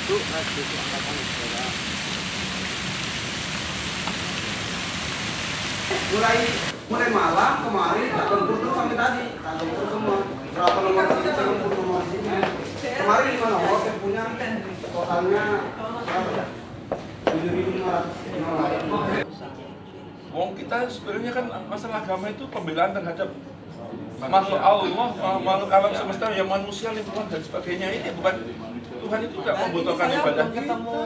itu Divisi Angkatan Udara. Mulai malam kemarin tak tempur terus sampai tadi, tak tempur semua. Berapa nomor sini, tempur nomor sini. Kemarin 5 nomor saya punya totalnya berapa ya? 7.500. Wong kita sebenarnya kan masalah agama itu pembelaan terhadap makhluk Allah, makhluk alam semesta yang manusia, lingkungan dan sebagainya. Ini bukan Tuhan itu tidak membutuhkan ibadah kita. Ketemu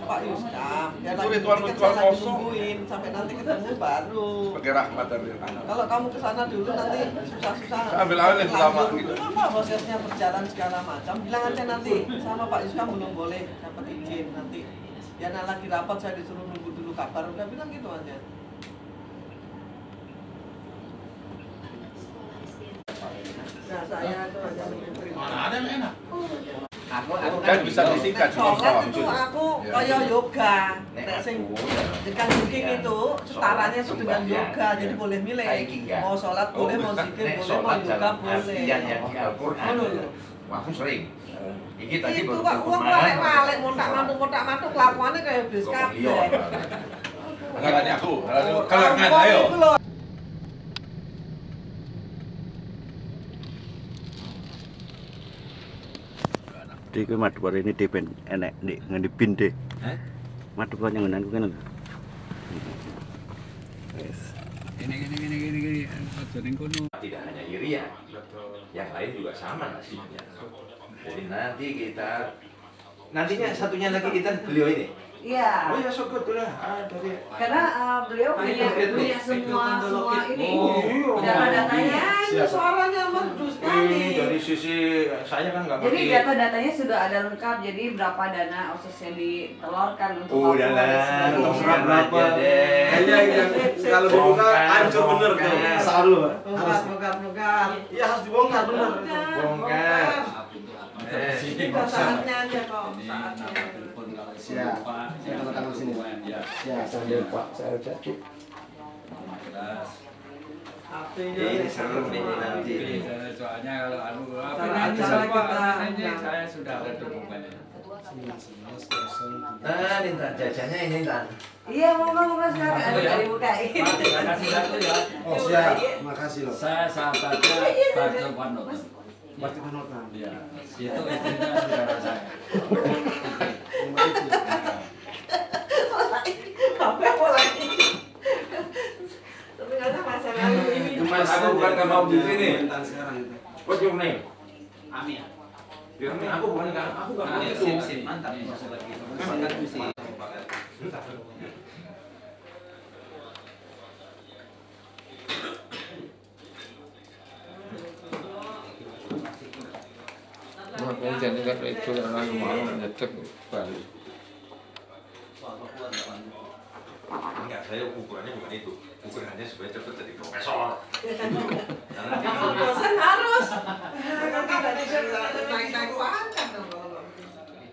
Pak Yuskam, Itu ritual-ritual kosong. Sampai nanti ketemu baru. Sebagai rahmat dari anak. Kalau kamu ke sana dulu nanti susah-susah. Ambil alih lama gitu. Apa prosesnya berjalan segala macam? Bilang aja nanti sama Pak Yuskam belum boleh dapat izin nanti. Ya lagi rapat saya disuruh nunggu dulu kabar. Udah bilang gitu aja. Nah, saya itu aja terima. Ada yang enak. Aku Kan bisa disingkat Sholat itu aku Ya. kayak yoga. Nek Nek sing aku, dekat booking itu setaranya itu dengan yoga, jadi boleh milih. Mau sholat boleh, mau zikir boleh, mau yoga boleh. yang di Al-Quran. Aku sering. Iki tadi Itu baru kok uang balik montak mantuk kelakuannya kayak bis kabeh. Ngarani aku, kalangan ayo. Di ke Madukar ini dipen enek di ngendi pinde. Madukar yang ngenan kan. Wes. Gini. Tidak hanya Iria, yang lain juga sama nasibnya. Jadi nantinya satunya lagi kita beliau ini. Iya. Oh ya sokot lah. Dari Karena beliau punya semua ini data-datanya. Ini suaranya merdu sekali. dari sisi saya kan nggak Jadi ngerti. data-datanya sudah ada lengkap. Jadi berapa dana OSIS yang ditelurkan untuk Udah Papua dan lah, sebagainya. terserah berapa deh. Kayaknya kalau dibuka hancur bener tuh. Saru. Bongkar. Iya harus dibongkar bener. Bongkar. Ini saatnya aja kok. Saatnya. Siap. Saya tanda tangan sini. Siap. Sambil Pak saya cek. Ini serem ini nanti. Soalnya kalau Cara saya sudah ada dokumennya. Nah, Intan jajannya ini Intan. Iya, moga-moga sekarang ada yang dibukain. Kasih satu ya. Oh siap. Makasih loh. Saya sahabatnya Barto Panotan. Pasti panotan. Iya, itu istrinya saudara saya. Apa lagi? Tapi karena masa lalu ini. Mas aku bukan nggak mau di sini. Pemerintahan sekarang itu. What's your name? Ami ya. Aku bukan aku nggak mau itu. Mantap masuk lagi. Makanya jadi kan itu orang mau nyecek balik. Enggak, saya ukurannya bukan itu. Ukurannya supaya cepat jadi profesor. Dosen harus. Nanti naik-naik pangkat dong kalau.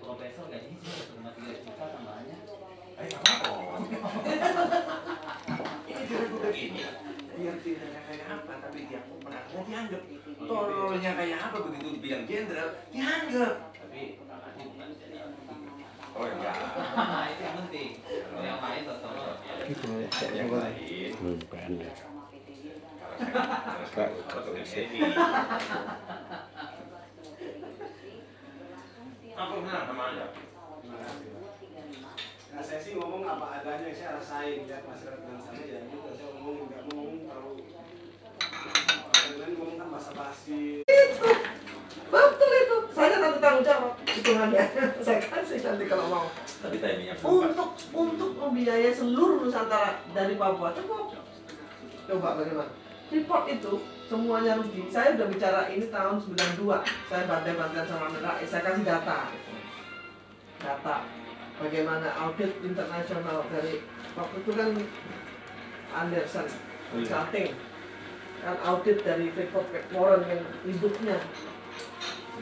Profesor gajinya cuma 3 juta tambahannya. Begini, biar tidak kayak apa, tapi dia perannya dianggap. Tololnya kayak apa begitu dibilang jenderal, dianggap. Tapi oh enggak. Itu yang penting. Yang lain tolong. Yang lain. Bukan. Kalau tulisnya ini. Apa benar sama Anda? Nah, saya sih ngomong apa adanya yang saya rasain lihat masyarakat dan sana ya gitu. Saya ngomong nggak mau ngomong terlalu ngomong kan basa-basi. Betul itu. Saya nanti tanggung jawab hitungannya. Saya kasih nanti kalau mau. Tapi timingnya Untuk membiayai seluruh Nusantara dari Papua cukup. Coba bagaimana? Report itu semuanya rugi. Saya udah bicara ini tahun 92. Saya bantai-bantai sama Amin Rais. Saya kasih data. Data bagaimana audit internasional dari waktu itu kan Anderson, Consulting, kan audit dari Freeport McMoran yang induknya.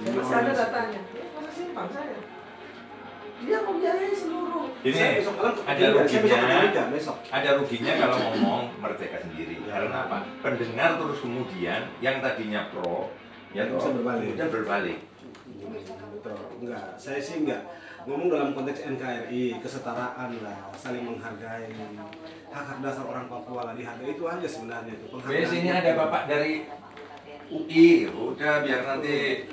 Jadi masih ada datanya. Ya, masih simpan saya. Dia membiayai seluruh. Ini ada ruginya kalau ngomong merdeka sendiri. Karena apa? Pendengar terus kemudian yang tadinya pro, ya Bisa berbalik. kemudian berbalik. Betul. Enggak, saya sih enggak. ngomong dalam konteks NKRI, kesetaraan lah, saling menghargai, hak-hak dasar orang Papua lah dihargai, itu aja sebenarnya itu. Wes ini ada bapak dari UI, udah biar nanti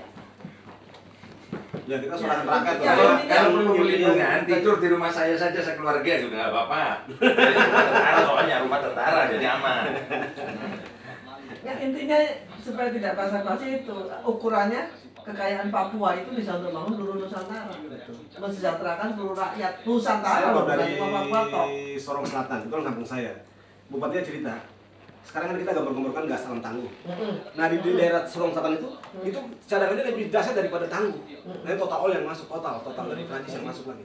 Ya kita suara rakyat Ya, lah. kalau perlu perlindungan tidur di rumah saya saja sekeluarga juga nggak apa-apa. Jadi rumah tentara soalnya rumah tentara jadi aman. Ya intinya supaya tidak basa-basi itu ukurannya kekayaan Papua itu bisa untuk bangun seluruh Nusantara, mensejahterakan seluruh rakyat Nusantara, Saya bukan dari cuma Papua toh. Sorong Selatan, itu kan kampung saya. Bupatinya cerita, sekarang kan kita gambar-gambarkan gas alam tangguh. Nah di daerah Sorong Selatan itu cadangannya lebih dahsyat daripada tangguh. Nah itu total oil yang masuk, total dari Prancis yang masuk lagi.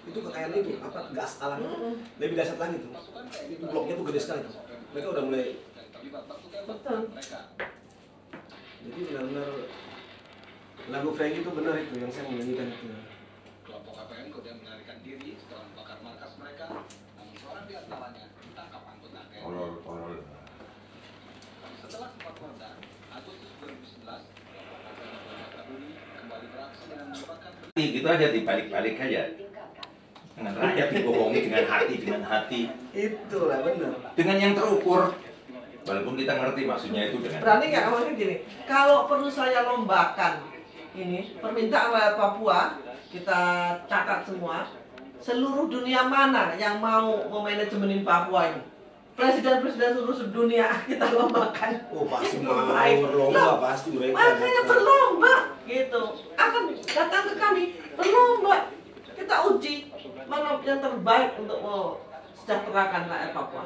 Itu kekayaan itu, apa gas alam itu lebih dahsyat lagi tuh. Itu bloknya tuh gede sekali tuh. Mereka udah mulai. Betul. Jadi benar-benar lagu Frank itu benar itu yang saya menyanyikan itu. Kelompok KPN kemudian melarikan diri setelah membakar markas mereka, namun seorang di antaranya ditangkap anggota TNI. Tolol. Setelah 4 korban, Agustus 2011, kelompok KPN Wakabuni kembali beraksi dengan menyebabkan Gitu aja dibalik-balik aja. Dengan rakyat dibohongi dengan hati. Itulah benar. Dengan yang terukur. Walaupun kita ngerti maksudnya itu dengan Berani nggak maksudnya gini, kalau perlu saya lombakan ini permintaan rakyat Papua, kita catat semua, seluruh dunia mana yang mau memanajemenin Papua ini? Presiden-presiden seluruh dunia kita lombakan. Oh pasti Itu mau baik. berlomba Loh, pasti mereka. makanya berlomba gitu, akan datang ke kami berlomba, kita uji mana yang terbaik untuk sejahterakan rakyat Papua.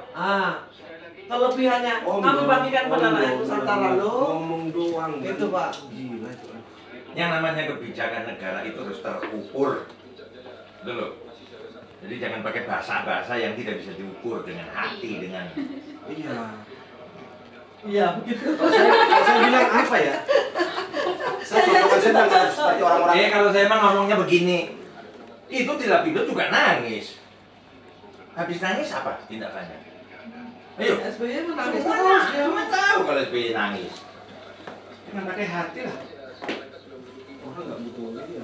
Kelebihannya kami bagikan pada rakyat Nusantara lo. Ngomong doang. Itu Pak. Gila itu. yang namanya kebijakan negara itu harus terukur. Dulu. Jadi jangan pakai bahasa-bahasa yang tidak bisa diukur dengan hati, dengan Iya. Iya begitu. Saya bilang apa ya? Saya bilang seperti orang-orang. kalau saya emang ngomongnya begini, itu Tilapindo juga nangis. Habis nangis apa tindakannya? Ayo. SBY menangis Semua terus. Cuma tahu kalau SBY nangis. Jangan pakai hati lah. Orang nggak butuh ini ya.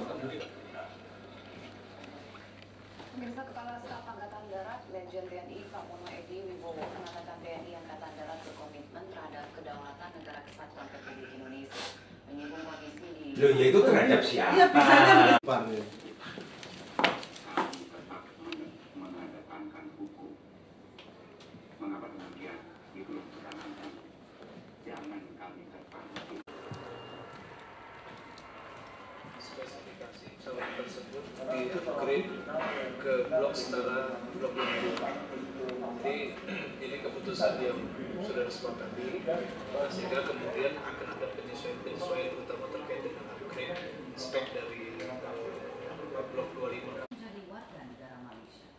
Pemirsa Kepala Staf Angkatan Darat, Lejen TNI Pramono Edi Wibowo mengatakan TNI Angkatan Darat berkomitmen terhadap kedaulatan negara kesatuan Republik Indonesia. Menyinggung kondisi di. Loh, ya itu terhadap siapa? Iya bisanya begitu. Depan ya. mengedepankan hukum. Mengapa demikian? Itu yang kita nanti. Jangan kami terpancing. Spesifikasi pesawat tersebut di-upgrade ke blok setara blok 2. Jadi ini keputusan yang sudah disepakati sehingga kemudian akan ada penyesuaian terutama terkait dengan upgrade spek dari blok 25. Menjadi warga negara Malaysia.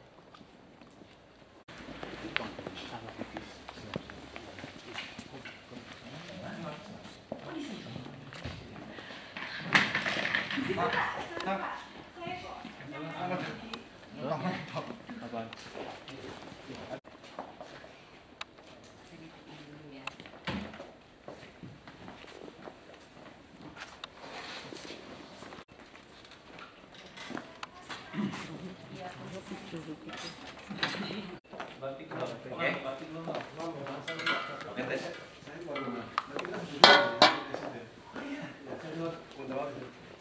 Oke, tes.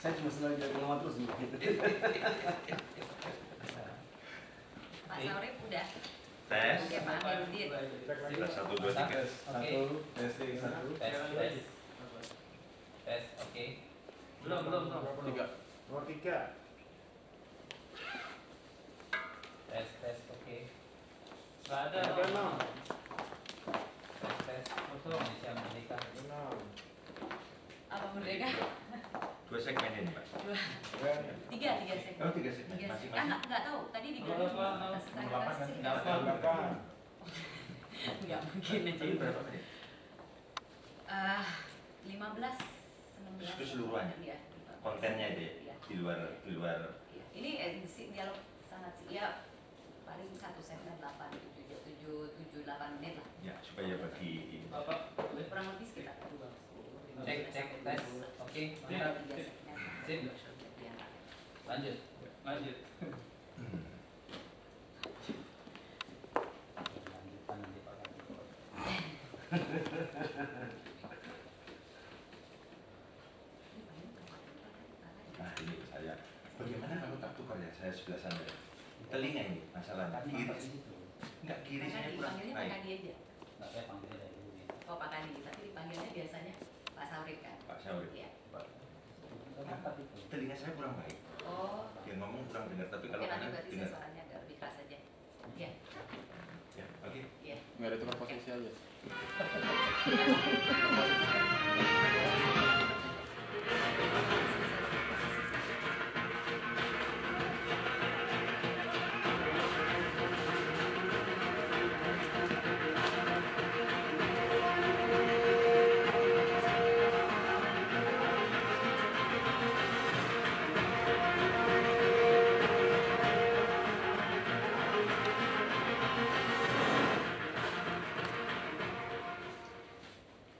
Saya cuma senang jadi pengamat terus gitu. Pak Saurip udah. Tes. Oke Pak Amiruddin. Sudah 1, 2, 3. Testing satu. Tes, oke. Belum. Nomor 3. Tes, oke. Nggak ada. Tes, Indonesia Merdeka. Apa merdeka? 2 segmen ini, Pak. Tiga segmen. Oh, 3 segmen. Masing-masing. Nggak tahu. Tadi dibilang nggak mungkin aja. Tadi berapa menit? 15, 16. Keseluruhan. Iya. Kontennya itu ya? Iya. Di luar Iya. Ini dialog sangat ya paling 1 segmen 8, 7, 8 menit lah. ya supaya bagi Kurang lebih sekitar 2. Cek, tes, oke. Tiga segmen. Sip. Lanjut. Lanjut. Nah ini saya, bagaimana kalau tak tukar ya saya sebelah sana? Telinga ini masalahnya, kiri. Enggak kiri Karena saya kurang dipanggilnya Pak baik. Kadi aja. Nggak, saya panggil dari dulu gitu. Oh Pak Kadi, tapi dipanggilnya biasanya Pak Saurik kan? Pak Syawri. Iya. Kenapa gitu? Telinga saya kurang baik. Oh, Dia ngomong kurang dengar, tapi oke kalau nanti kanan berarti saya dengar. suaranya agak lebih keras aja. Iya, Ya, oke. iya. Nggak ada tukar posisi aja.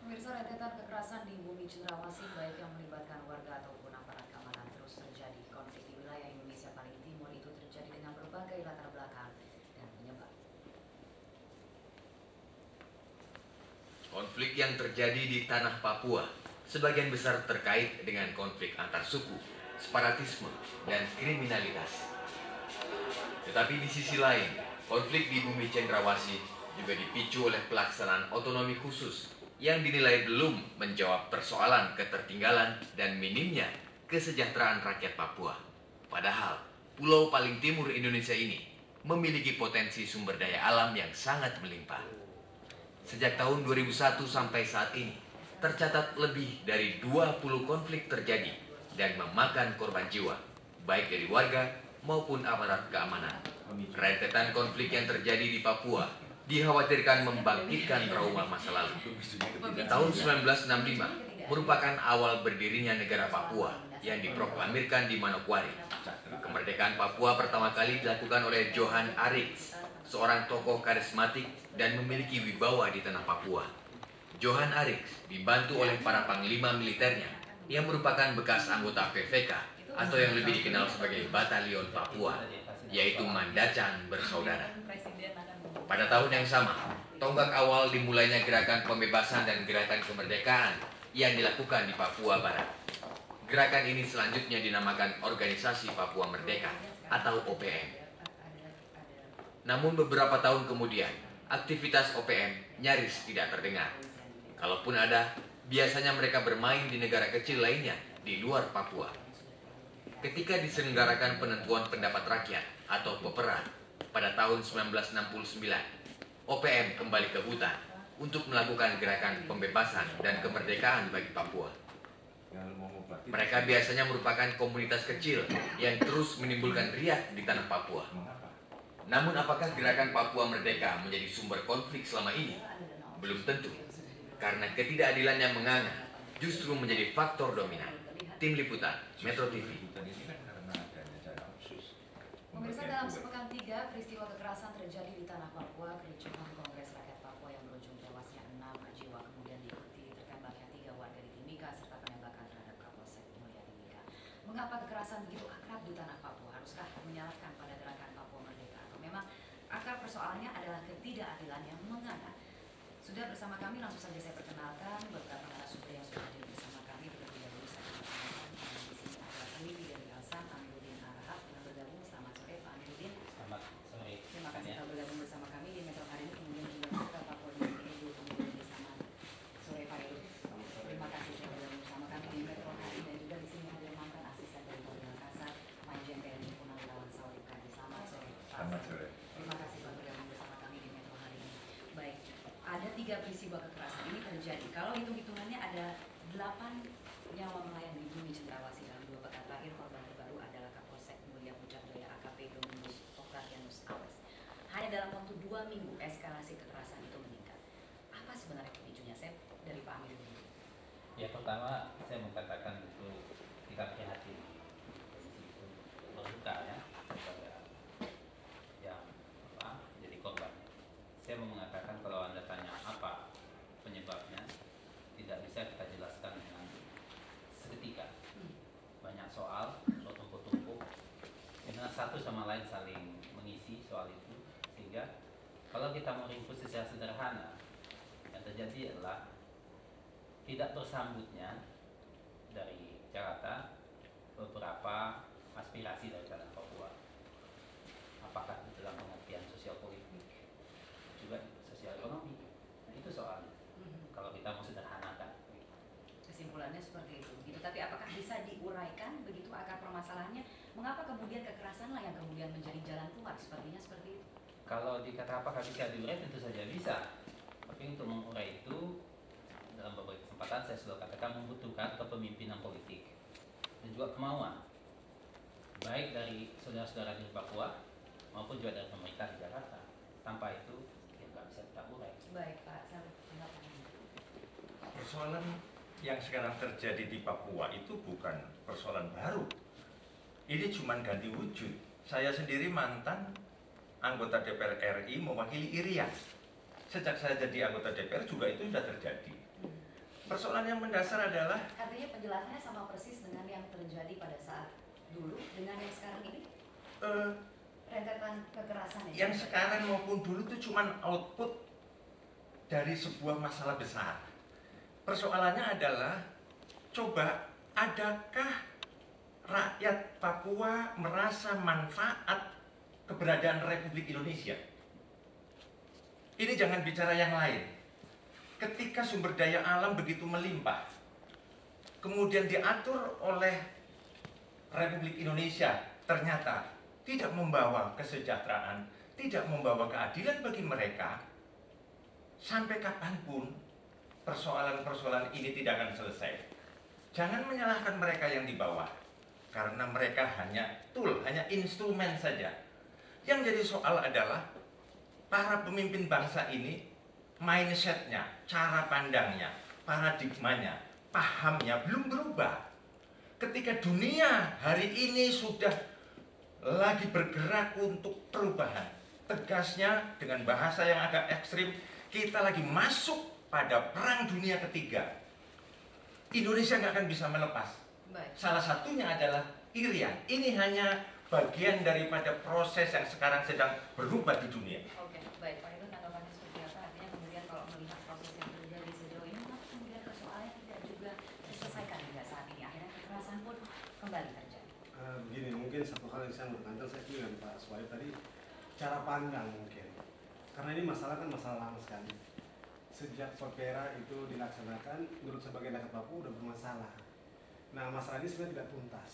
Pemirsa, rentetan kekerasan di bumi Cendrawasih baik yang melibatkan warga ataupun aparat keamanan terus terjadi. Konflik di wilayah Indonesia paling timur itu terjadi dengan berbagai latar belakang dan penyebab. Konflik yang terjadi di tanah Papua sebagian besar terkait dengan konflik antar suku, separatisme, dan kriminalitas. Tetapi di sisi lain, konflik di bumi Cendrawasih juga dipicu oleh pelaksanaan otonomi khusus yang dinilai belum menjawab persoalan ketertinggalan dan minimnya kesejahteraan rakyat Papua. Padahal, pulau paling timur Indonesia ini memiliki potensi sumber daya alam yang sangat melimpah. Sejak tahun 2001 sampai saat ini, tercatat lebih dari 20 konflik terjadi dan memakan korban jiwa, baik dari warga maupun aparat keamanan. Rentetan konflik yang terjadi di Papua dikhawatirkan membangkitkan trauma masa lalu. Tahun 1965 merupakan awal berdirinya negara Papua yang diproklamirkan di Manokwari. Kemerdekaan Papua pertama kali dilakukan oleh Johan Arix, seorang tokoh karismatik dan memiliki wibawa di tanah Papua. Johan Arix dibantu oleh para panglima militernya yang merupakan bekas anggota PVK atau yang lebih dikenal sebagai Batalion Papua, yaitu Mandacan Bersaudara. Pada tahun yang sama, tonggak awal dimulainya gerakan pembebasan dan gerakan kemerdekaan yang dilakukan di Papua Barat. Gerakan ini selanjutnya dinamakan Organisasi Papua Merdeka atau OPM. Namun beberapa tahun kemudian, aktivitas OPM nyaris tidak terdengar. Kalaupun ada, biasanya mereka bermain di negara kecil lainnya di luar Papua. Ketika diselenggarakan penentuan pendapat rakyat atau PEPRA pada tahun 1969, OPM kembali ke hutan untuk melakukan gerakan pembebasan dan kemerdekaan bagi Papua. Mereka biasanya merupakan komunitas kecil yang terus menimbulkan riak di tanah Papua. Namun apakah gerakan Papua Merdeka menjadi sumber konflik selama ini? Belum tentu, karena ketidakadilan yang menganga justru menjadi faktor dominan. Tim Liputan, Metro TV. Pemirsa, dalam sepekan 3, peristiwa kekerasan terjadi di tanah Papua. Kericuhan Kongres Rakyat Papua yang berujung tewasnya 6 jiwa kemudian diikuti tertembaknya 3 warga di Timika serta penembakan terhadap Kapolsek Mulia Timika. Mengapa kekerasan begitu akrab di tanah Papua? Haruskah menyalahkan pada gerakan Papua Merdeka? Atau memang akar persoalannya adalah ketidakadilan yang menganga? Sudah bersama kami, langsung saja saya perkenalkan beberapa narasumber yang sudah hadir bersama kami. Terlebih dahulu saya perkenalkan di sini adalah Aliwi dari Alsan, Amiruddin Arahab yang bergabung. Selamat sore Pak Amiruddin. Selamat sore. Terima kasih telah bergabung bersama kami di Metro hari ini. Kemudian juga Putra Papua Edu, kemudian bersama sore Pak Edu. Terima kasih sudah bergabung bersama kami di Metro hari ini. Dan juga di sini ada mantan asisten dari Polda Makassar, Majen TNI Purnawirawan Saudik Kadi. Selamat sore Pak. Selamat sore. Terima kasih telah bergabung bersama kami di Metro hari ini. Baik, ada 3 peristiwa kekerasan ini terjadi. Kalau hitung-hitungannya ada 8 nyawa melayang di bumi Cendrawasih dalam 2 pekan terakhir. Korban terbaru adalah Kapolsek Mulia Pucat Jaya AKP Dominus Octavianus Awes. Hanya dalam waktu 2 minggu eskalasi kekerasan itu meningkat. Apa sebenarnya pemicunya, Sep? Dari Pak Amir dulu. Ya, pertama saya mengatakan itu kita prihatin, itu berduka ya kepada yang jadi korban. Saya mau mengatakan kalau Anda tanya apa penyebabnya, tidak bisa kita jelaskan dengan seketika. Banyak soal, tumpuk-tumpuk. Karena lain saling mengisi soal itu, sehingga kalau kita mau ringkus secara sederhana, yang terjadi adalah tidak bersambutnya dari Jakarta beberapa aspirasi dari tanah Papua. Apakah itu dalam pengertian sosial politik, juga sosial ekonomi. Nah, itu soalnya. Kalau kita mau sederhanakan. Kesimpulannya seperti itu. Gitu. Tapi apakah bisa diuraikan begitu akar permasalahannya? Mengapa kemudian kekerasanlah yang kemudian menjadi jalan keluar? Sepertinya seperti itu. Kalau dikata apakah bisa diurai, tentu saja bisa. Tapi untuk mengurai itu, dalam beberapa kesempatan saya sudah katakan membutuhkan kepemimpinan politik dan juga kemauan, baik dari saudara-saudara di Papua maupun juga dari pemerintah di Jakarta. Tanpa itu, ya nggak bisa kita urai. Baik Pak, saya persoalan yang sekarang terjadi di Papua itu bukan persoalan baru. Ini cuma ganti wujud. Saya sendiri mantan anggota DPR RI mewakili Irian. Sejak saya jadi anggota DPR juga itu sudah terjadi. Persoalan yang mendasar adalah, artinya penjelasannya sama persis dengan yang terjadi pada saat dulu dengan yang sekarang ini? Rentetan kekerasan yang sekarang maupun dulu itu cuma output dari sebuah masalah besar. Persoalannya adalah, coba adakah rakyat Papua merasa manfaat keberadaan Republik Indonesia? Ini jangan bicara yang lain. Ketika sumber daya alam begitu melimpah, kemudian diatur oleh Republik Indonesia, ternyata tidak membawa kesejahteraan, tidak membawa keadilan bagi mereka, sampai kapanpun persoalan-persoalan ini tidak akan selesai. Jangan menyalahkan mereka yang di bawah, karena mereka hanya tool, hanya instrumen saja. Yang jadi soal adalah para pemimpin bangsa ini, mindsetnya, cara pandangnya, paradigmanya, pahamnya belum berubah. Ketika dunia hari ini sudah lagi bergerak untuk perubahan, tegasnya dengan bahasa yang agak ekstrim, kita lagi masuk pada perang dunia ketiga. Indonesia nggak akan bisa melepas. Baik. Salah satunya adalah Irian. Ini hanya bagian daripada proses yang sekarang sedang berubah di dunia. Oke, baik Pak Heru, tanggapannya seperti apa? Artinya kemudian kalau melihat proses yang terjadi sejauh ini, maka kemudian persoalannya tidak juga diselesaikan hingga saat ini. Akhirnya kekerasan pun kembali terjadi. Begini, mungkin satu hal yang saya mau tekankan, saya setuju dengan Pak Suhaib tadi, cara pandang mungkin. Karena ini masalah kan masalah lama sekali. Sejak Sopera itu dilaksanakan, menurut sebagian rakyat Papua udah bermasalah. Nah, masalah ini sebenarnya tidak tuntas.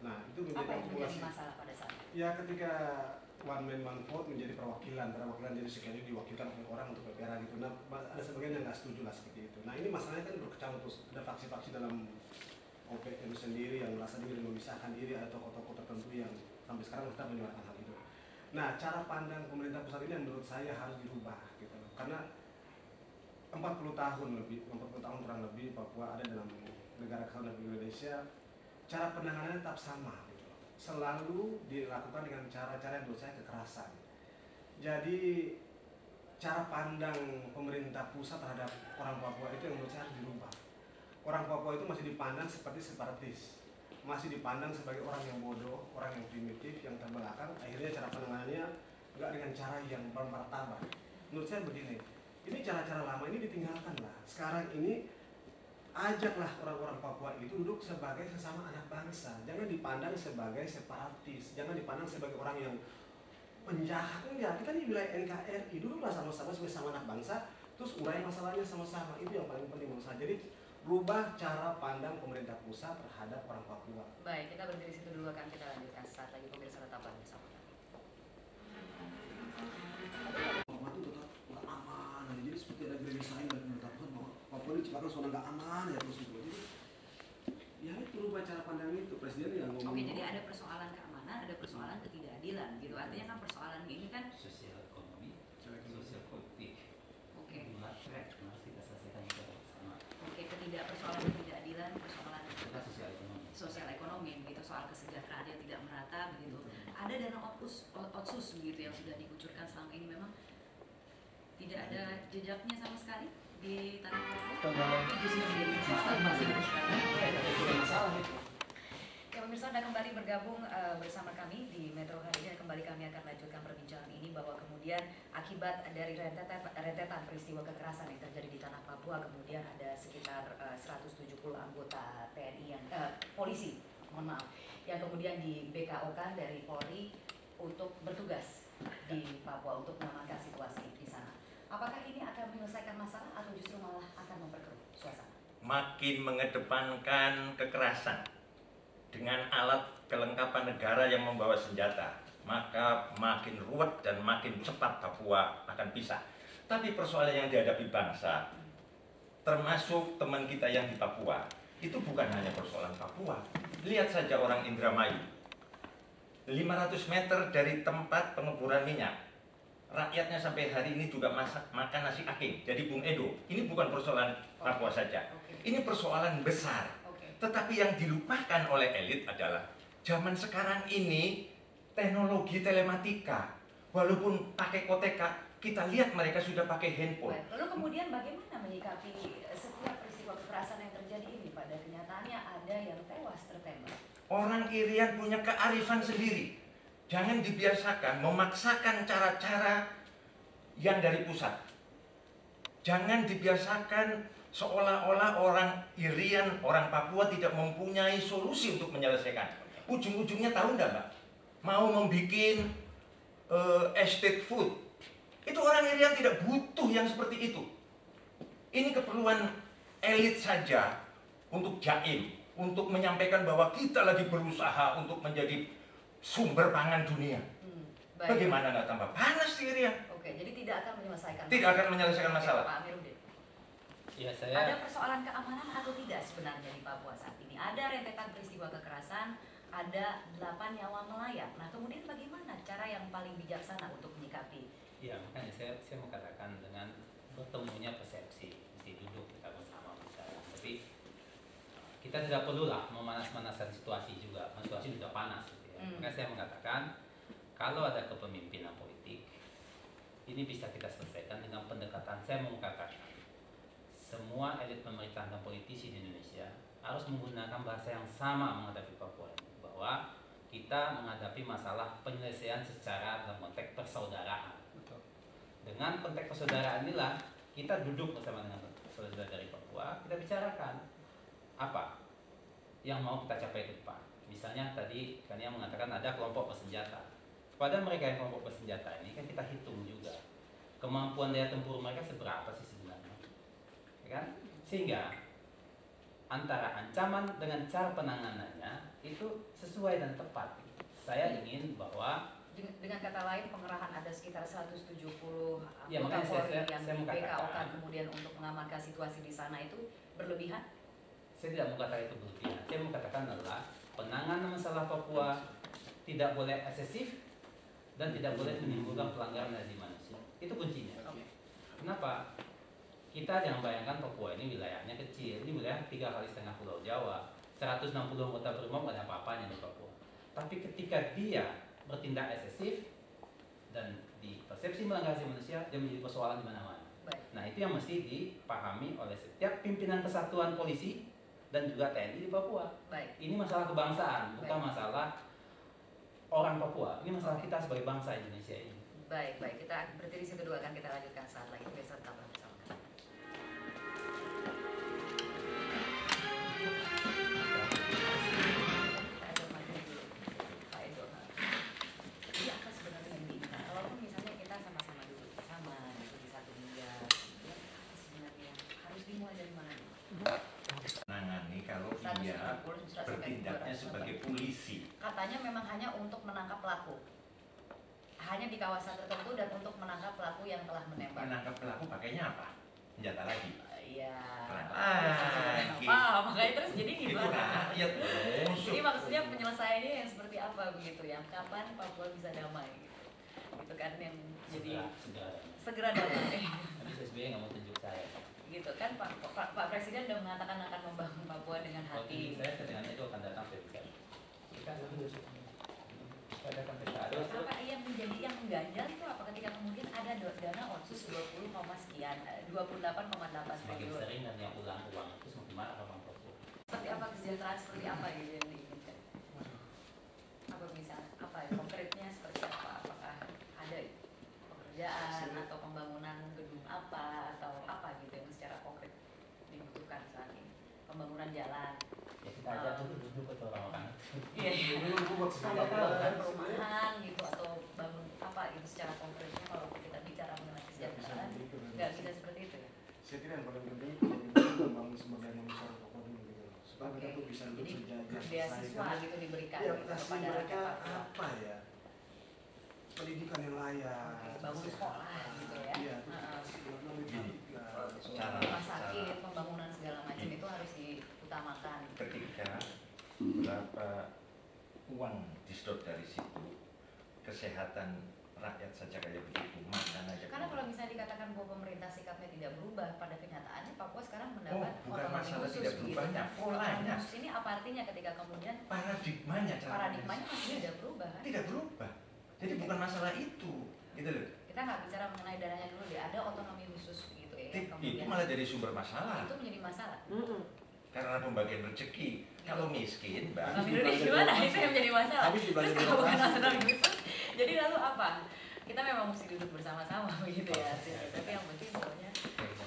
Nah, itu menjadi apa yang menjadi akumulasi. masalah pada saat itu? Ya, ketika one man one vote menjadi perwakilan jadi sekian ini diwakilkan oleh orang untuk PPRA gitu. Nah, ada sebagian yang nggak setuju lah seperti itu. Nah, ini masalahnya kan berkecamuk terus. Ada faksi-faksi dalam OPM itu sendiri yang merasa diri memisahkan diri, ada tokoh-tokoh tertentu yang sampai sekarang tetap menyuarakan hal itu. Nah, cara pandang pemerintah pusat ini yang menurut saya harus dirubah gitu. Karena 40 tahun kurang lebih Papua ada dalam negara kesatuan Republik Indonesia, cara penanganannya tetap sama gitu. Selalu dilakukan dengan cara-cara yang menurut saya kekerasan. Jadi cara pandang pemerintah pusat terhadap orang Papua itu yang menurut saya harus dirubah. Orang Papua itu masih dipandang seperti separatis, masih dipandang sebagai orang yang bodoh, orang yang primitif, yang terbelakang. Akhirnya cara penanganannya nggak dengan cara yang bermartabat. Menurut saya begini, ini cara-cara lama ini ditinggalkan lah. Sekarang ini ajaklah orang-orang Papua itu duduk sebagai sesama anak bangsa. Jangan dipandang sebagai separatis, jangan dipandang sebagai orang yang penjahat. Enggak, kita di wilayah NKRI duduklah sama-sama sebagai sama anak bangsa, terus urai masalahnya sama-sama. Itu yang paling penting menurut saya. Jadi rubah cara pandang pemerintah pusat terhadap orang Papua. Baik, kita berdiri situ dulu, akan kita lanjutkan saat lagi pemirsa tetaplah bersama kami. Papua itu tetap nggak aman. Jadi seperti ada gereja saya yang menetapkan bahwa Papua ini ciptakan zona nggak aman ya terus itu. Jadi ya itu rubah cara pandang itu presiden yang ngomong. Oke, jadi ada persoalan keamanan, ada persoalan ketidakadilan gitu. Artinya kan persoalan ini kan Sosial ekonomi, sosial politik. oke. Harus kita selesaikan itu bersama. Oke, persoalan ketidakadilan, persoalan Kita sosial ekonomi. sosial ekonomi begitu, soal kesejahteraan yang tidak merata begitu. Ada dana otsus begitu yang sudah dikucurkan selama ini, memang tidak ada jejaknya sama sekali di tanah Papua. Itu sudah menjadi masalah, masih ada masalah itu. Ya pemirsa, Anda kembali bergabung bersama kami di Metro hari ini. Kembali kami akan lanjutkan perbincangan ini bahwa kemudian akibat dari rentetan peristiwa kekerasan yang terjadi di tanah Papua, kemudian ada sekitar 170 anggota TNI yang polisi, mohon maaf, yang kemudian di BKO-kan dari Polri untuk bertugas di Papua untuk mengamankan situasi di sana. Apakah ini akan menyelesaikan masalah atau justru malah akan memperkeruh suasana? Makin mengedepankan kekerasan dengan alat kelengkapan negara yang membawa senjata, maka makin ruwet dan makin cepat Papua akan pisah. Tapi persoalan yang dihadapi bangsa, termasuk teman kita yang di Papua, itu bukan hanya persoalan Papua. Lihat saja orang Indramayu, 500 meter dari tempat pengeburan minyak, rakyatnya sampai hari ini juga makan nasi aking. Jadi Bung Edo, ini bukan persoalan Papua saja, ini persoalan besar. Tetapi yang dilupakan oleh elit adalah zaman sekarang ini teknologi telematika. Walaupun pakai koteka, kita lihat mereka sudah pakai handphone. Lalu kemudian bagaimana menyikapi setiap peristiwa kekerasan yang terjadi ini? Pada kenyataannya ada yang tewas tertembak. Orang Irian punya kearifan sendiri. Jangan dibiasakan memaksakan cara-cara yang dari pusat. Jangan dibiasakan seolah-olah orang Irian, orang Papua tidak mempunyai solusi untuk menyelesaikan. Ujung-ujungnya tahu enggak, Mbak? Mau membuat estate food. Itu orang Irian tidak butuh yang seperti itu. Ini keperluan elit saja untuk jaim, untuk menyampaikan bahwa kita lagi berusaha untuk menjadi sumber pangan dunia. Bagaimana nggak tambah panas di Irian? Oke, jadi tidak akan menyelesaikan. Tidak akan menyelesaikan masalah. Pak Amiruddin. Ya, Ada persoalan keamanan atau tidak sebenarnya di Papua saat ini? Ada rentetan peristiwa kekerasan, ada 8 nyawa melayang. Nah, kemudian bagaimana cara yang paling bijaksana untuk menyikapi? Ya, makanya saya mau katakan dengan bertemunya persepsi, mesti duduk kita bersama bicara. Tapi kita tidak perlulah memanas-manaskan situasi juga, situasi sudah panas. Gitu ya. Makanya saya mengatakan kalau ada kepemimpinan politik, ini bisa kita selesaikan dengan pendekatan. Saya mau katakan semua elit pemerintahan dan politisi di Indonesia harus menggunakan bahasa yang sama menghadapi Papua ini, bahwa kita menghadapi masalah penyelesaian secara dalam konteks persaudaraan. Dengan konteks persaudaraan inilah kita duduk bersama dengan saudara dari Papua, kita bicarakan apa yang mau kita capai ke depan. Misalnya tadi kan yang mengatakan ada kelompok bersenjata. Pada mereka yang kelompok bersenjata ini kan kita hitung juga kemampuan daya tempur mereka seberapa sih sebenarnya. Kan? Sehingga antara ancaman dengan cara penanganannya itu sesuai dan tepat. Saya ingin bahwa dengan kata lain pengerahan ada sekitar 170 ya, anggota Polri yang saya di BKO-kan kemudian untuk mengamankan situasi di sana itu berlebihan? Saya tidak mau katakan itu berlebihan. Saya mau katakan adalah penanganan masalah Papua tidak boleh eksesif dan tidak boleh menimbulkan pelanggaran hak asasi manusia. Itu kuncinya. Kenapa? Kita jangan bayangkan Papua ini wilayahnya kecil. Ini wilayah 3,5 kali Pulau Jawa, 160 anggota BRIMOB, ada apa-apanya di Papua. Tapi ketika dia bertindak eksesif dan di persepsi melanggar hak asasi manusia, dia menjadi persoalan di mana-mana. Nah, itu yang mesti dipahami oleh setiap pimpinan kesatuan polisi dan juga TNI di Papua. Ini masalah kebangsaan, bukan masalah orang Papua. Ini masalah kita sebagai bangsa Indonesia ini. Baik, kita berdiri situ dulu, akan kita lanjutkan saat lagi. Besok tetap bersama kami. Bertindaknya sebagai polisi. Katanya memang hanya untuk menangkap pelaku, hanya di kawasan tertentu dan untuk menangkap pelaku yang telah menembak. Menangkap pelaku pakainya apa? Senjata lagi? Iya. Makanya terus jadi gimana? Jadi maksudnya penyelesaiannya yang seperti apa begitu ya? Kapan Papua bisa damai? Gitu kan yang jadi segera damai. Tapi SBY nggak mau tunjuk saya. Gitu kan Pak Presiden sudah mengatakan akan membangun Papua dengan hati. Saya dengan itu akan datang PPK. Kita apa yang menjadi yang mengganjal itu apa ketika kemudian ada dana otsus 28,8 semakin sering dan yang ulang-ulang itu semakin marah orang Papua. Seperti apa kesejahteraan seperti apa gitu yang diinginkan? jalan. Ya kita ajak duduk ke orang-orang. Iya. buat Kalau perumahan gitu atau bangun apa gitu secara konkretnya kalau kita bicara mengenai kesejahteraan nggak bisa seperti itu ya. Saya kira yang paling penting kita membangun sumber daya manusia orang Papua dulu gitu. Supaya kita tuh bisa hidup Jadi sejajar. beasiswa gitu diberikan Iya, gitu kasih kepada mereka rakyat Papua. apa ya? Pendidikan yang layak. Bangun sekolah gitu ya. Iya, Rumah sakit, pembangunan segala macam itu harus diutamakan. Ketika berapa uang disedot dari situ, kesehatan rakyat saja kayak begitu, makan aja. Karena kalau misalnya dikatakan bahwa pemerintah sikapnya tidak berubah, pada kenyataannya Papua sekarang mendapat bukan otonomi masalah khusus tidak gitu berubahnya, kan. polanya. Otonomi khusus ini apa artinya ketika kemudian Paradigmanya masih tidak berubah kan? tidak berubah. Jadi bukan masalah itu, gitu loh. Kita nggak bicara mengenai dananya dulu deh, ada otonomi khusus gitu ya. yang Itu kemudian malah jadi sumber masalah. itu menjadi masalah. Karena pembagian rezeki. Kalau miskin, Mbak. Otonomi khusus gimana? Itu yang menjadi masalah. Habis dibelajar Terus kalau bukan birokrasi. otonomi khusus, jadi lalu apa? Kita memang mesti duduk bersama-sama begitu ya artinya. Tapi yang penting pokoknya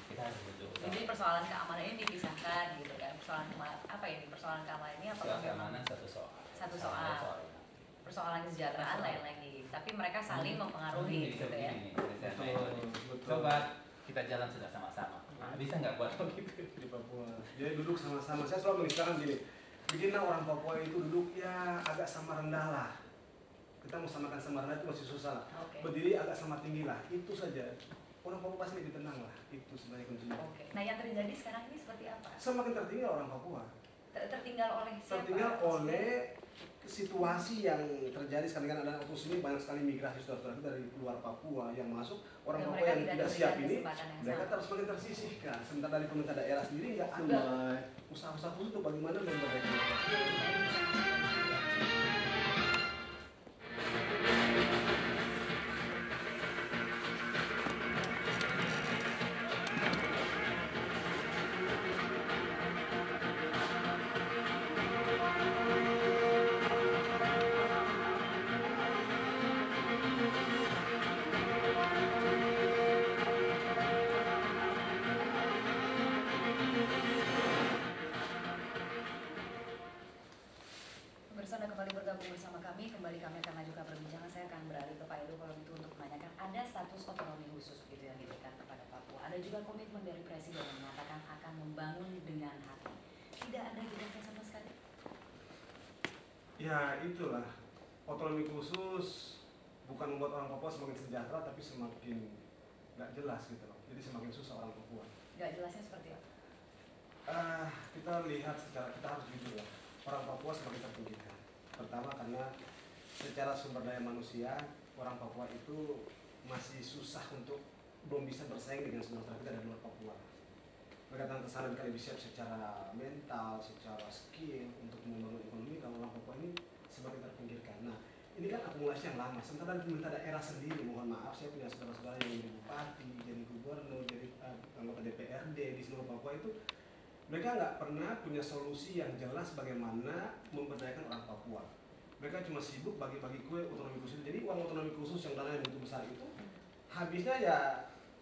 Kita harus duduk. jadi persoalan keamanan ini dipisahkan gitu kan. Persoalan apa ini? Persoalan keamanan ini apakah memang Keamanan satu soal. satu soal. Persoalan kesejahteraan lain lagi. Tapi mereka saling mempengaruhi gitu ya. Coba kita jalan sudah sama-sama. Nah, bisa nggak buat begitu di Papua? Jadi duduk sama-sama. Saya selalu mengistilahkan gini, bikinlah orang Papua itu duduk ya agak sama rendah lah. Kita mau samakan sama rendah itu masih susah. Oke. Berdiri agak sama tinggi lah, itu saja. Orang Papua pasti lebih tenang lah. Itu sebenarnya kuncinya. Oke. Nah yang terjadi sekarang ini seperti apa? Semakin tertinggal orang Papua. Tertinggal oleh siapa? Tertinggal oleh situasi yang terjadi sekarang kan ada waktu sini banyak sekali migrasi saudara-saudara dari luar Papua yang masuk orang Dan Papua mereka yang tidak tidak siap diberikan ini kesempatan yang mereka sama. terus semakin tersisihkan sementara dari pemerintah daerah sendiri nggak ada usaha-usaha untuk bagaimana memperbaiki. Pemirsa Anda kembali bergabung bersama kami akan lanjutkan perbincangan. Saya akan beralih ke Pak Edo kalau gitu untuk menanyakan ada status otonomi khusus begitu yang diberikan kepada Papua. Ada juga komitmen dari Presiden yang mengatakan akan membangun dengan hati. Tidak ada jejaknya sama sekali. Ya itulah otonomi khusus bukan membuat orang Papua semakin sejahtera tapi semakin nggak jelas gitu loh. Jadi semakin susah orang Papua. Nggak jelasnya seperti apa? Kita lihat secara kita harus jujur lah. Orang Papua semakin terpinggirkan. Pertama karena secara sumber daya manusia orang Papua itu masih susah untuk belum bisa bersaing dengan saudara kita dari luar Papua. Mereka datang ke sana lebih siap secara mental, secara skill untuk membangun ekonomi. Kalau orang Papua ini semakin terpinggirkan. Nah, ini kan akumulasi yang lama. Sementara dari pemerintah daerah sendiri, mohon maaf, saya punya saudara-saudara yang jadi bupati, jadi gubernur, jadi anggota DPRD di seluruh Papua itu, mereka nggak pernah punya solusi yang jelas bagaimana memberdayakan orang Papua. Mereka cuma sibuk bagi-bagi kue otonomi khusus. Jadi uang otonomi khusus yang dananya begitu besar itu, habisnya ya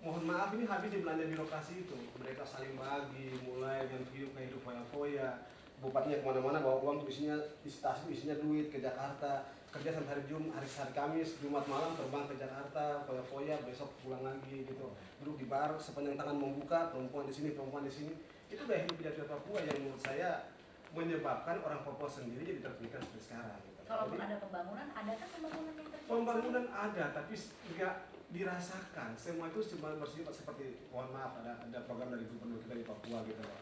mohon maaf ini habis di belanja birokrasi itu. Mereka saling bagi, mulai dengan hidup foya-foya. Bupatinya kemana-mana bawa uang isinya di stasiun isinya duit ke Jakarta. Kerja sampai hari Kamis, Jumat malam terbang ke Jakarta, foya-foya, besok pulang lagi gitu. Duduk di bar sepanjang tangan membuka, perempuan di sini. Itu gaya hidup di Papua yang menurut saya menyebabkan orang Papua sendiri jadi terpinggirkan seperti sekarang. Gitu. Kalaupun ada pembangunan, adakah pembangunan yang terjadi? Pembangunan ada, tapi nggak dirasakan. Semua itu cuma bersifat seperti, mohon maaf, ada program dari gubernur kita di Papua gitu loh.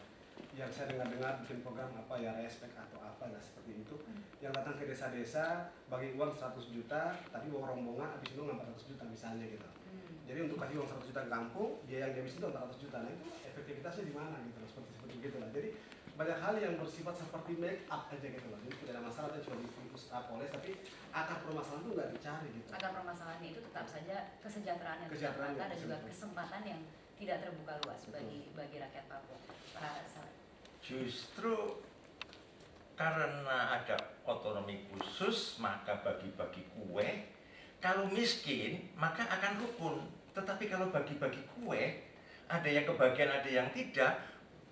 Yang saya dengar bikin program apa ya, respect atau apa, nggak seperti itu. Yang datang ke desa-desa, bagi uang 100 juta, tapi bawa rombongan, habis itu 400 juta misalnya gitu. Jadi untuk kasih uang 100 juta ke kampung, dia yang habis itu 400 juta. Nah itu efektivitasnya di mana gitu loh, seperti itu lah. Jadi banyak hal yang bersifat seperti make up aja gitu loh. Jadi tidak ada masalah, dan cuma di-push up oleh, tapi akar permasalahan itu nggak dicari gitu. Akar permasalahannya itu tetap saja kesejahteraan yang tidak merata dan juga kesempatan yang tidak terbuka luas bagi rakyat Papua. Justru karena ada otonomi khusus maka bagi-bagi kue. Kalau miskin maka akan rukun. Tetapi kalau bagi-bagi kue, ada yang kebagian, ada yang tidak,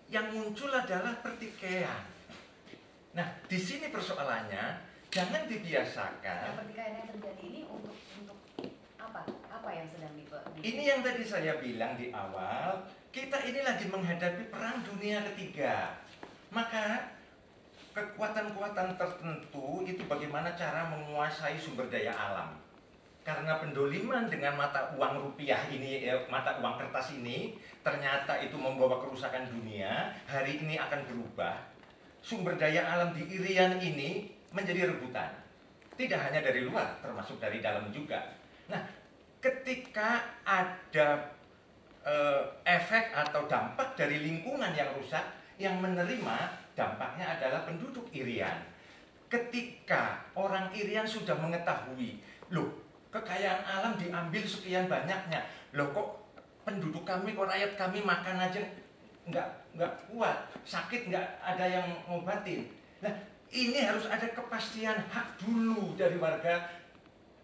yang muncul adalah pertikaian. Nah, di sini persoalannya, jangan dibiasakan. Nah, pertikaian yang terjadi ini untuk apa? Apa yang sedang Ini yang tadi saya bilang di awal, kita ini lagi menghadapi perang dunia ketiga. Maka kekuatan-kekuatan tertentu itu bagaimana cara menguasai sumber daya alam. Karena pendoliman dengan mata uang rupiah ini, mata uang kertas ini, ternyata itu membawa kerusakan dunia, hari ini akan berubah. Sumber daya alam di Irian ini menjadi rebutan. Tidak hanya dari luar, termasuk dari dalam juga. Nah, ketika ada efek atau dampak dari lingkungan yang rusak, yang menerima dampaknya adalah penduduk Irian. Ketika orang Irian sudah mengetahui, loh, kekayaan alam diambil sekian banyaknya, loh kok penduduk kami, kok rakyat kami makan aja nggak kuat, sakit nggak ada yang ngobatin. Nah, ini harus ada kepastian hak dulu dari warga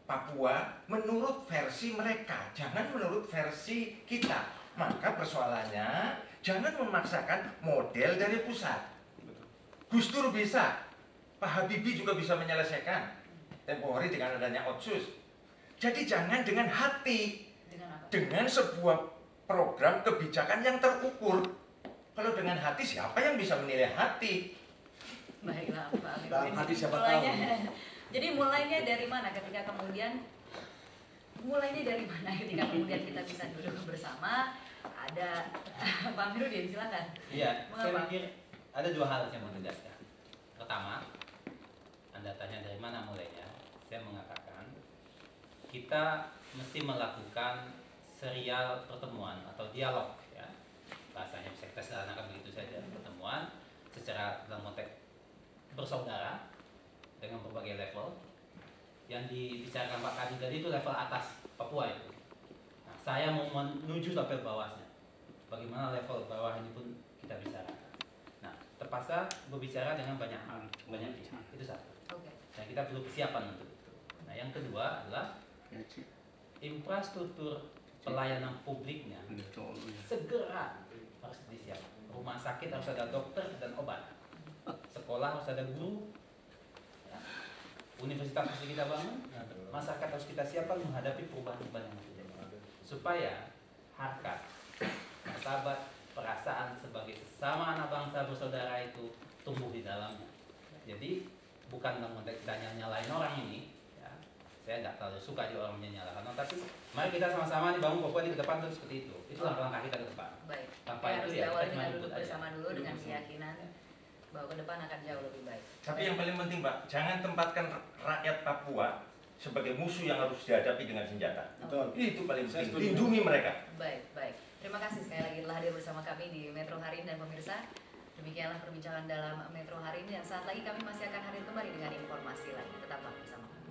Papua menurut versi mereka, jangan menurut versi kita. Maka persoalannya jangan memaksakan model dari pusat. Gus Dur bisa, Pak Habibie juga bisa menyelesaikan tempo hari dengan adanya Otsus. Jadi jangan dengan hati, dengan sebuah program kebijakan yang terukur. Kalau dengan hati, siapa yang bisa menilai hati? Baiklah, Pak Amir. Dalam hati siapa tahu. Jadi mulainya dari mana ketika kemudian kita bisa duduk bersama? Ada Pak Amiruddin, silakan. Iya, saya Mengapa? pikir ada dua hal yang mau tegaskan. Pertama, Anda tanya dari mana mulainya? Saya mengatakan kita mesti melakukan serial pertemuan atau dialog, ya. Bahasanya bisa kita sederhanakan begitu saja, pertemuan secara dalam konteks bersaudara dengan berbagai level. Yang dibicarakan Pak Kadi tadi itu level atas Papua itu. Nah, saya mau menuju sampai bawahnya. Bagaimana level bawah ini pun kita bicarakan. Nah, terpaksa berbicara dengan banyak pihak. Itu satu. Dan kita perlu persiapan untuk itu. Nah, yang kedua adalah infrastruktur pelayanan publiknya segera harus disiapkan. Rumah sakit harus ada dokter dan obat. Sekolah harus ada guru. Ya. Universitas harus kita bangun. Masyarakat harus kita siapkan menghadapi perubahan-perubahan yang terjadi. Supaya harkat, martabat, perasaan sebagai sesama anak bangsa bersaudara itu tumbuh di dalamnya. Jadi bukan dalam konteks kita nyalain orang ini, ya. Saya nggak terlalu suka juga orang menyalahkan orang, tapi mari kita sama-sama nih bangun Papua di depan terus seperti itu. Itu langkah-langkah kita ke depan. Baik. Tanpa Harus itu ya diawali kita dengan cuma duduk ikut bersama aja. dulu dengan keyakinan bahwa ke depan akan jauh lebih baik. Tapi yang paling penting, Pak, jangan tempatkan rakyat Papua sebagai musuh yang harus dihadapi dengan senjata. Betul. Itu paling penting. Lindungi mereka. Baik, baik. Terima kasih sekali lagi telah hadir bersama kami di Metro Hari ini dan pemirsa. Demikianlah perbincangan dalam Metro Hari ini, dan saat lagi kami masih akan hadir kembali dengan informasi lain. Tetaplah bersama kami.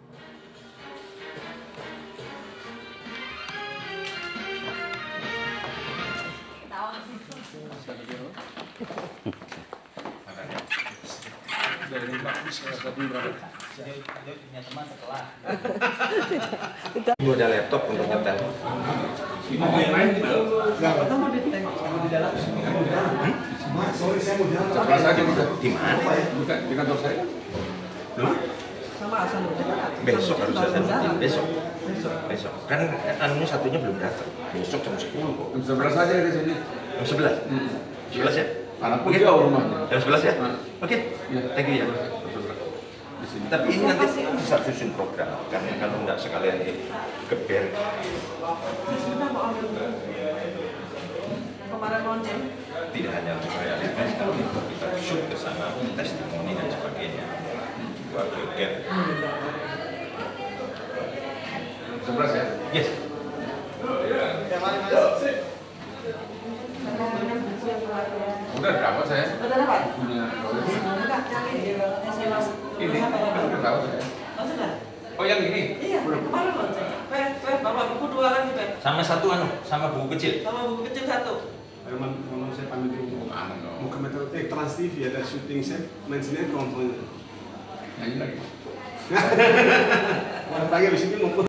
Dari bagus tadi berapa? Dia punya teman sekelas. Lu ada laptop untuk nyetel. Sebelah saja bisa. Di mana? Bukan di kantor saya. Sama Hasan Besok harus saya besok. Kan anunya satunya belum datang. Besok jam 10 kok. Jam 11 saja di sini. Jam 11. 11 ya? Anakku jauh rumahnya. Jam 11 ya? Oke. Iya. Thank you ya. Di sini. Tapi ini nanti bisa susun program, karena kalau nggak sekalian geber. kemarin launching. Tidak hanya supaya kita shoot ke sana, testimoni dan sebagainya. Buat geber. 11 ya? Yes. Udah dapat saya. Udah dapat? Punya Enggak, yang ini SMS. ini udah dapat saya. Oh, sudah? Oh yang ini? Iya, kemarin launching. Bawa buku 2 lagi, Pak. Sama satu sama buku kecil. Sama buku kecil 1. Kalau saya pamit dulu, mau ke Metro Trans TV ada syuting set, main sinetron. Nyanyi lagi. Orang tanya di sini mau